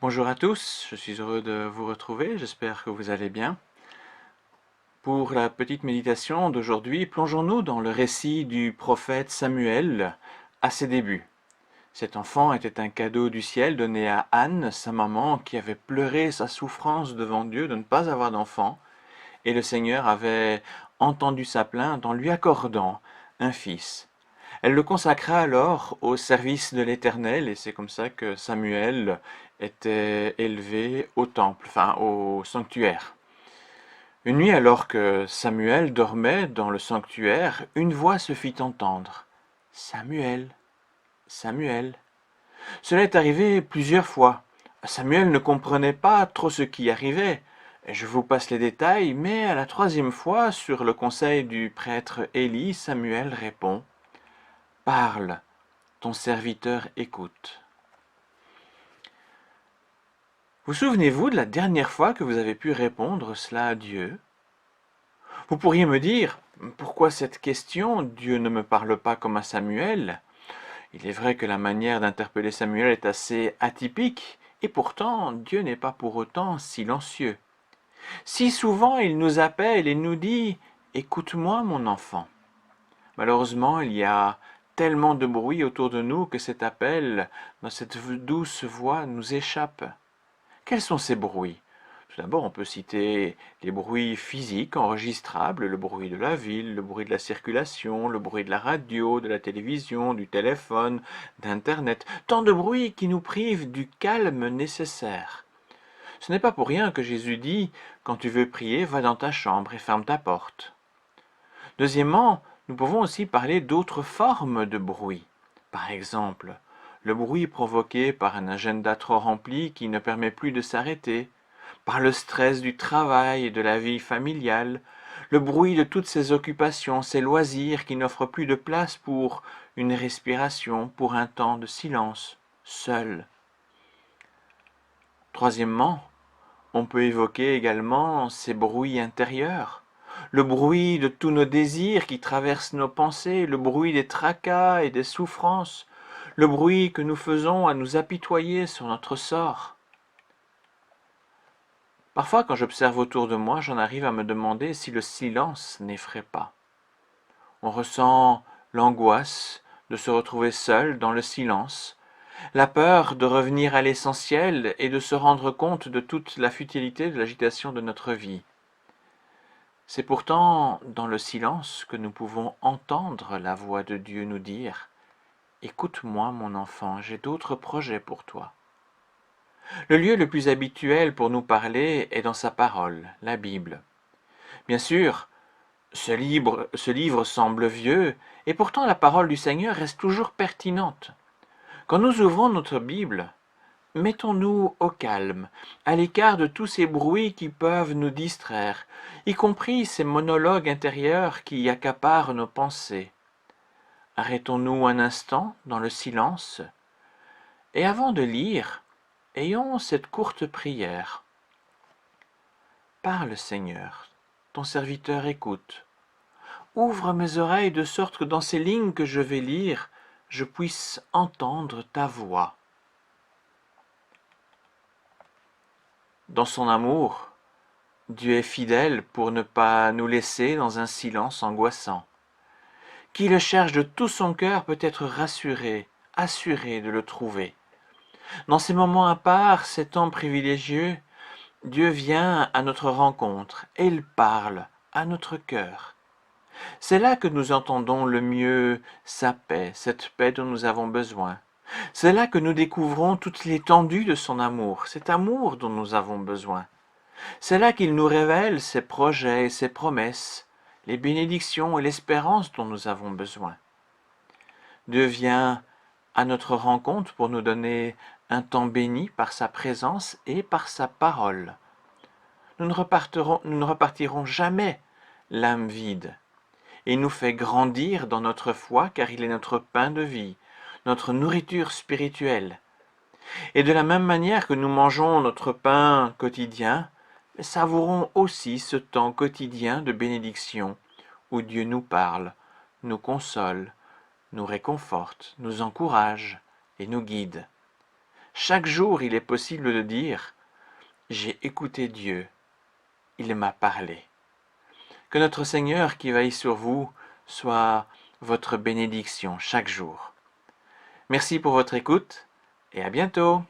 Bonjour à tous, je suis heureux de vous retrouver, j'espère que vous allez bien. Pour la petite méditation d'aujourd'hui, plongeons-nous dans le récit du prophète Samuel à ses débuts. Cet enfant était un cadeau du ciel donné à Anne, sa maman, qui avait pleuré sa souffrance devant Dieu de ne pas avoir d'enfant, et le Seigneur avait entendu sa plainte en lui accordant un fils. Elle le consacra alors au service de l'Éternel, et c'est comme ça que Samuel était élevé au temple, enfin au sanctuaire. Une nuit, alors que Samuel dormait dans le sanctuaire, une voix se fit entendre. Samuel, Samuel. Cela est arrivé plusieurs fois. Samuel ne comprenait pas trop ce qui arrivait. Je vous passe les détails, mais à la troisième fois, sur le conseil du prêtre Élie, Samuel répond. Parle, ton serviteur écoute. Vous souvenez-vous de la dernière fois que vous avez pu répondre cela à Dieu? Vous pourriez me dire, pourquoi cette question? Dieu ne me parle pas comme à Samuel. Il est vrai que la manière d'interpeller Samuel est assez atypique, et pourtant Dieu n'est pas pour autant silencieux. Si souvent il nous appelle et nous dit « Écoute-moi mon enfant ». Malheureusement, il y a tellement de bruit autour de nous que cet appel, dans cette douce voix, nous échappe. Quels sont ces bruits? Tout d'abord, on peut citer les bruits physiques enregistrables, le bruit de la ville, le bruit de la circulation, le bruit de la radio, de la télévision, du téléphone, d'Internet. Tant de bruits qui nous privent du calme nécessaire. Ce n'est pas pour rien que Jésus dit, quand tu veux prier, va dans ta chambre et ferme ta porte. Deuxièmement, nous pouvons aussi parler d'autres formes de bruit. Par exemple, le bruit provoqué par un agenda trop rempli qui ne permet plus de s'arrêter, par le stress du travail et de la vie familiale, le bruit de toutes ces occupations, ces loisirs qui n'offrent plus de place pour une respiration, pour un temps de silence, seul. Troisièmement, on peut évoquer également ces bruits intérieurs, le bruit de tous nos désirs qui traversent nos pensées, le bruit des tracas et des souffrances, le bruit que nous faisons à nous apitoyer sur notre sort. Parfois, quand j'observe autour de moi, j'en arrive à me demander si le silence n'effraie pas. On ressent l'angoisse de se retrouver seul dans le silence, la peur de revenir à l'essentiel et de se rendre compte de toute la futilité de l'agitation de notre vie. C'est pourtant dans le silence que nous pouvons entendre la voix de Dieu nous dire « Écoute-moi mon enfant, j'ai d'autres projets pour toi ». Le lieu le plus habituel pour nous parler est dans sa parole, la Bible. Bien sûr, ce livre semble vieux, et pourtant la parole du Seigneur reste toujours pertinente. Quand nous ouvrons notre Bible, mettons-nous au calme, à l'écart de tous ces bruits qui peuvent nous distraire, y compris ces monologues intérieurs qui accaparent nos pensées. Arrêtons-nous un instant dans le silence, et avant de lire, ayons cette courte prière. Parle, Seigneur, ton serviteur écoute. Ouvre mes oreilles de sorte que dans ces lignes que je vais lire, je puisse entendre ta voix. Dans son amour, Dieu est fidèle pour ne pas nous laisser dans un silence angoissant. Qui le cherche de tout son cœur peut être rassuré, assuré de le trouver. Dans ces moments à part, ces temps privilégieux, Dieu vient à notre rencontre et il parle à notre cœur. C'est là que nous entendons le mieux sa paix, cette paix dont nous avons besoin. C'est là que nous découvrons toute l'étendue de son amour, cet amour dont nous avons besoin. C'est là qu'il nous révèle ses projets et ses promesses, les bénédictions et l'espérance dont nous avons besoin. Dieu vient à notre rencontre pour nous donner un temps béni par sa présence et par sa parole. Nous ne repartirons jamais l'âme vide. Il nous fait grandir dans notre foi car il est notre pain de vie, notre nourriture spirituelle. Et de la même manière que nous mangeons notre pain quotidien, savourons aussi ce temps quotidien de bénédiction où Dieu nous parle, nous console, nous réconforte, nous encourage et nous guide. Chaque jour, il est possible de dire « J'ai écouté Dieu, il m'a parlé ». Que notre Seigneur qui veille sur vous soit votre bénédiction chaque jour. Merci pour votre écoute et à bientôt.